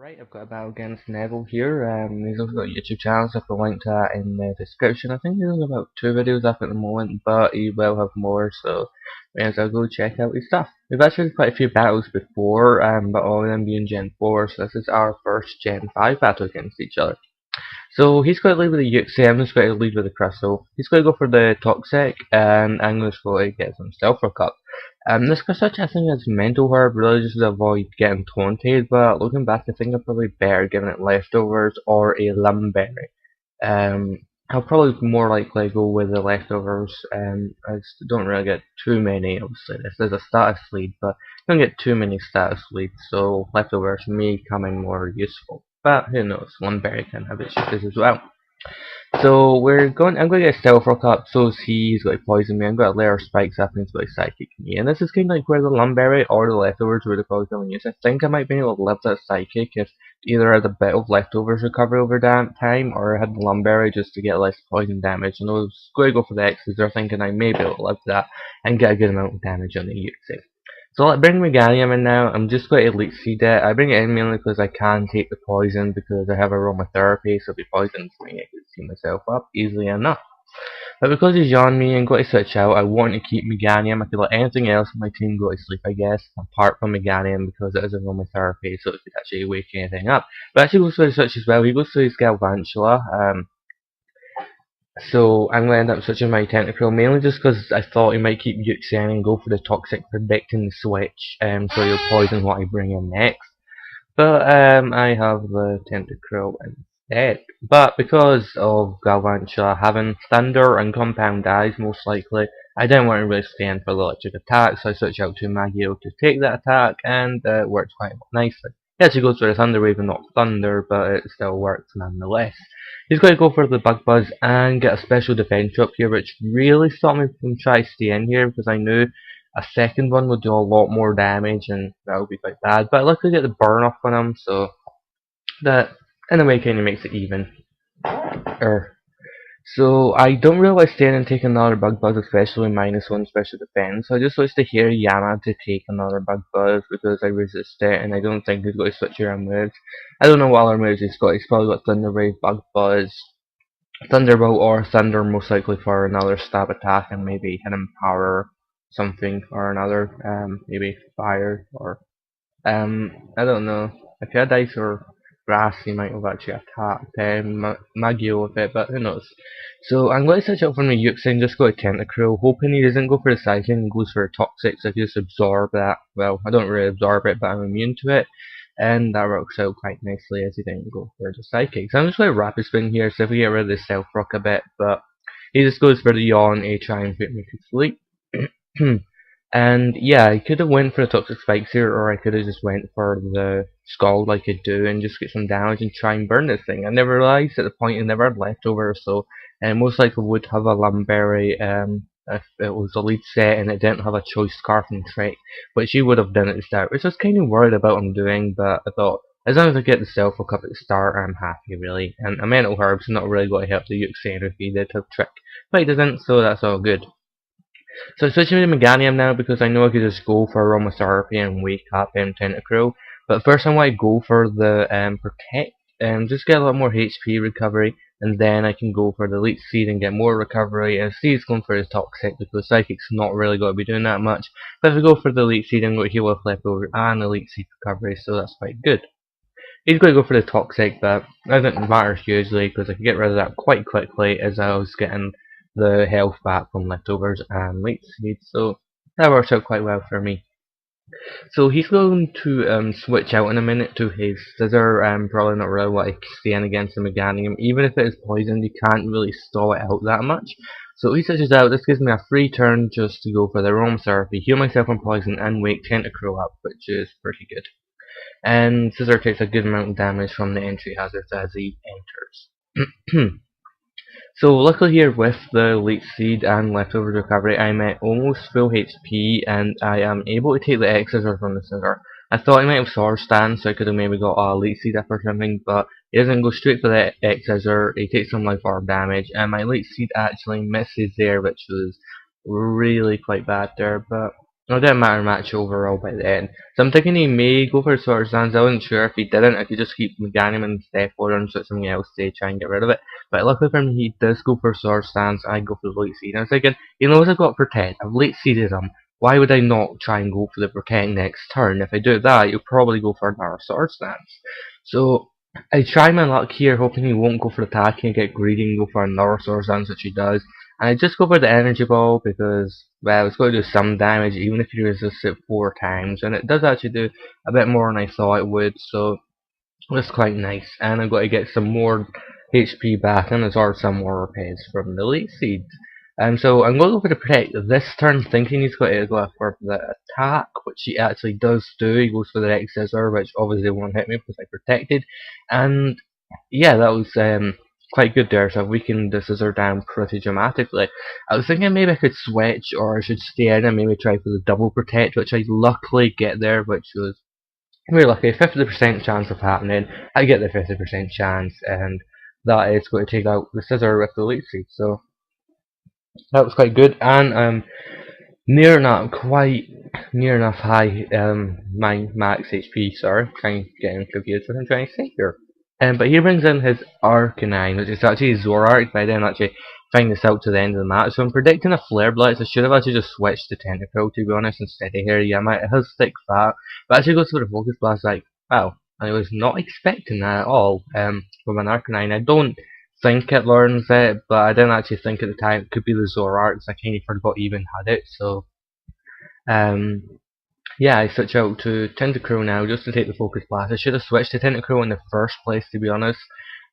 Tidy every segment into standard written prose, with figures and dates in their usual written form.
Right, I've got a battle against Neville here. He's also got a YouTube channel, so I'll link to that in the description. I think he's only about 2 videos up at the moment, but he will have more, so I'll go check out his stuff. We've actually had quite a few battles before, but all of them being Gen 4, so this is our first Gen 5 battle against each other. So he's going to lead with the Yuxi, I'm just going to lead with the Crystal. He's going to go for the Toxic, and I'm just going to get some Stealth Rock up. This Crystal I think is Mental Herb, really just to avoid getting taunted, but looking back I think I'm probably better giving it Leftovers or a Lumberry. I'll probably more likely go with the Leftovers, I just don't really get too many, obviously this is a status lead, but I don't get too many status leads, so Leftovers may come in more useful. But who knows, one berry can have its uses as well. So I'm going to get a Stealth Rock up, so he's going to poison me. I'm going to layer spikes up and he's going to psychic me. And this is kind of like where the Lumberry or the Leftovers would have probably come in use. I think I might be able to live that psychic if either I had a bit of Leftovers recovery over time, or I had the Lumberry just to get less poison damage. And I was going to go for the X's, they're thinking I may be able to live that and get a good amount of damage on the Uxie. So I'll bring Meganium in now. I'm just going to Elite Seed it. I bring it in mainly because I can take the poison because I have aromatherapy, so if he poisons me I can see myself up easily enough. But because he's on me, I'm going to switch out. I want to keep Meganium. I could let anything else in my team go to sleep, I guess, apart from Meganium because it is aromatherapy, so it could actually wake anything up. But actually goes for the switch as well. He goes for his Galvantula. So I'm going to end up switching my Tentacruel mainly just because I thought he might keep Yuxin and go for the Toxic predicting the switch, so he'll poison what I bring in next. But I have the Tentacruel instead. But because of Galvantula having Thunder and Compound Eyes most likely, I didn't want to really stand for the electric attack, so I switched out to Magio to take that attack, and it worked quite nicely. He actually goes for the Thunder Wave and not Thunder, but it still works nonetheless. He's going to go for the Bug Buzz and get a special defense up here, which really stopped me from trying to stay in here because I knew a second one would do a lot more damage and that would be quite bad. But luckily I get the burn off on him, so that in a way kind of makes it even. So I don't really like staying and taking another Bug Buzz, especially -1 special defense. So I just switched to here Yana to take another Bug Buzz because I resist it and I don't think he's going to switch around moves. I don't know what other moves he's got. He's probably got Thunder Wave, Bug Buzz, Thunderbolt, or Thunder most likely for another stab attack, and maybe Hidden Power something or another. Maybe Fire or I don't know. If he had Ice or Grass, he might have actually attacked Magio with it, but who knows. So I'm going to switch out from the Yuxi and just go to Tentacruel, hoping he doesn't go for the Cycling and goes for a Toxic, so I can just absorb that. Well, I don't really absorb it, but I'm immune to it, and that works out quite nicely as he didn't go for the Psychic. So I'm just going to Rapid Spin here, so if we get rid of the Stealth Rock a bit, but he just goes for the Yawn to try and put me to sleep. And yeah, I could have went for the Toxic Spikes here, or I could have just went for the Scald like I do and just get some damage and try and burn this thing. I never realised at the point I never had leftovers, so most likely would have a Lumberry if it was a lead set and it didn't have a choice Scarf and Trick, which you would have done at the start, which I was kind of worried about him doing, but I thought as long as I get the Stealth Rock up at the start, I'm happy really. And a Mental Herb's not really going to help the Yuxi if he did have Trick, but he doesn't, so that's all good. So switching to Meganium now because I know I could just go for Aromatherapy and wake up Tentacruel. But first I want to go for the Protect, just get a lot more HP recovery, and then I can go for the Elite Seed and get more recovery. And Seed's going for his Toxic because Psychic's not really going to be doing that much. But if I go for the Elite Seed, I'm going to heal with Leftover and Elite Seed recovery, so that's quite good. He's going to go for the Toxic, but that doesn't matter hugely because I can get rid of that quite quickly as I was getting the health back from Leftovers and Late Seed, so that works out quite well for me. So he's going to switch out in a minute to his Scissor, probably not really what I stand against the Meganium. Even if it is poisoned, you can't really stall it out that much. So he switches out, this gives me a free turn just to go for the Aromatherapy, heal myself from poison, and wake Tentacruel up, which is pretty good. And Scissor takes a good amount of damage from the entry hazards as he enters. So luckily here with the Elite Seed and Leftovers recovery, I'm at almost full HP and I am able to take the X-Scissor from the Scissor. I thought he might have Sword Stand, so I could have maybe got a Elite Seed up or something, but he doesn't go straight for the X-Scissor, he takes some Life Orb damage, and my Elite Seed actually misses there, which was really quite bad there, but It didn't matter much overall by the end. So I'm thinking he may go for a Sword Stance. I wasn't sure if he didn't. I could just keep Meganium and Step Order and switch something else to try and get rid of it. But luckily for me, he does go for Sword Stance. I go for the Late Seed. I was thinking, he knows I've got Protect. I've Late Seeded him. Why would I not try and go for the Protect next turn? If I do that, you'll probably go for another Sword Stance. So I try my luck here, hoping he won't go for attacking and get greedy and go for another Sword Stance, which he does. And I just go for the energy ball because, well, it's going to do some damage even if you resist it 4 times, and it does actually do a bit more than I thought it would, so that's quite nice. And I'm going to get some more HP back and absorb some more repairs from the late seed. So I'm going to go for the protect this turn, thinking he's going to go for the attack, which he actually does do. He goes for the X Scissor, which obviously won't hit me because I protected. And yeah, that was quite good there, so I weakened the scissor down pretty dramatically. I was thinking maybe I could switch, or I should stay in and maybe try for the double protect, which I luckily get there, which was really lucky. 50% chance of happening. I get the 50% chance, and that is going to take out the scissor with the lead seed, so that was quite good. And near enough, quite near enough high my max HP, sorry, trying to get confused what I'm trying to say here. But he brings in his Arcanine, which is actually Zoroark, but I didn't actually find this out to the end of the match. So I'm predicting a Flare Blitz. I should have actually just switched to Tentacle, to be honest, instead of Hariyama. It has thick fat, but actually goes for the Focus Blast, like, wow. I was not expecting that at all from an Arcanine. I don't think it learns it, but I didn't actually think at the time it could be the Zoroark, so I kind of forgot even had it, so um, yeah, I switch out to Tentacruel now just to take the Focus Blast. I should have switched to Tentacruel in the first place, to be honest,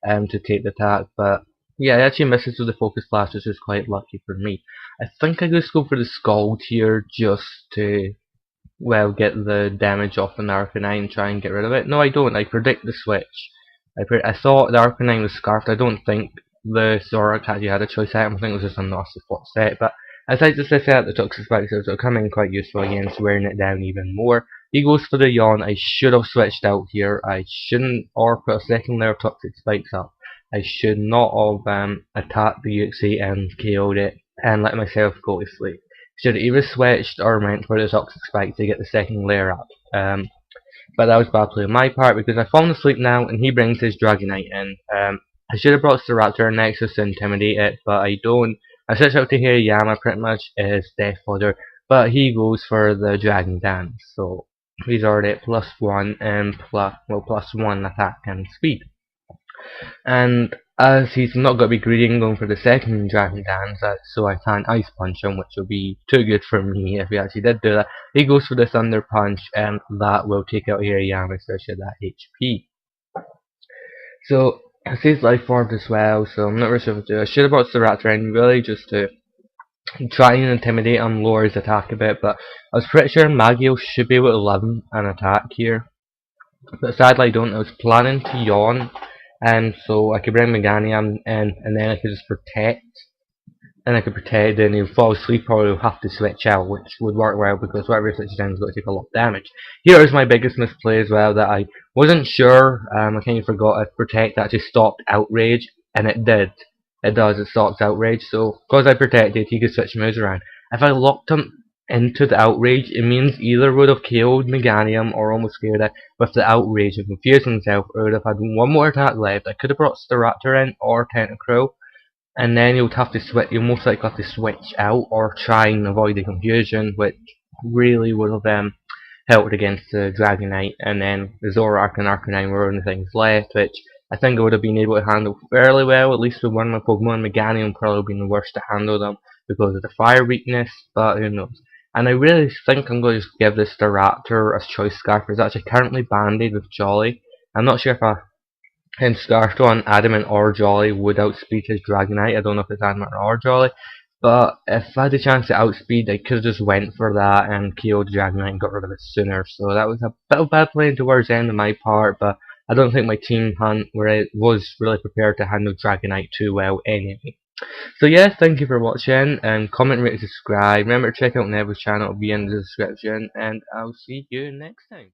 to take the attack, but yeah, it actually misses with the Focus Blast, which is quite lucky for me. I think I just go for the Scald here just to, well, get the damage off an Arcanine and try and get rid of it. No, I don't. I predict the switch. I thought the Arcanine was Scarfed. I don't think the Zoroark actually had a choice item. I think it was just a nasty spot set, but as I just said, the Toxic Spikes will come in quite useful against wearing it down even more. He goes for the Yawn. I should have switched out here. I shouldn't, or put a second layer of Toxic Spikes up. I should not have attacked the UXC and KO'd it and let myself go to sleep. Should have either switched or went for the Toxic Spike to get the second layer up. But that was bad play on my part because I've fallen asleep now and he brings his Dragonite in. I should have brought Staraptor next to intimidate it, but I don't. I switch out to Hirayama pretty much as Death Fodder, but he goes for the Dragon Dance, so he's already at +1 and +1 attack and speed. And as he's not going to be greedy and going for the second Dragon Dance, so I can't Ice Punch him, which will be too good for me if he actually did do that. He goes for the Thunder Punch, and that will take out Hirayama, especially at that HP. So, it says Life Orb as well, so I'm not really sure what to do. I should have brought Staraptor in, really, just to try and intimidate him, lower his attack a bit, but I was pretty sure Magio should be able to live an attack here. But sadly I don't. I was planning to Yawn, and so I could bring Meganium in, and then I could just protect. And I could protect, and he'll fall asleep or he'll have to switch out, which would work well because whatever he switches in is going to take a lot of damage. Here is my biggest misplay as well, that I wasn't sure, I kind of forgot if protect actually stopped Outrage, and it did. It does, it stops Outrage, so because I protected, he could switch moves around. If I locked him into the Outrage, it means either would have killed Meganium or almost killed it with the Outrage and confused himself, or would have had one more attack left. I could have brought Staraptor in or Tentacruel, and then you'll have to switch. You'll most likely have to switch out or try and avoid the confusion, which really would have helped against the Dragonite. And then the Zoroark and Arcanine were only things left, which I think I would have been able to handle fairly well, at least with one of my Pokemon. Meganium probably been the worst to handle them because of the fire weakness, but who knows. And I really think I'm going to just give this Staraptor as Choice Scarf. It's actually currently banded with Jolly. I'm not sure if and Scarfto on Adamant or Jolly would outspeed his Dragonite. I don't know if it's Adamant or Jolly, but if I had the chance to outspeed, I could have just went for that and killed Dragonite and got rid of it sooner. So that was a bit of bad playing towards the end of my part, but I don't think my team was really prepared to handle Dragonite too well anyway. So yeah, thank you for watching, and comment, rate, subscribe. Remember to check out Neville's channel, it'll be in the description, and I'll see you next time.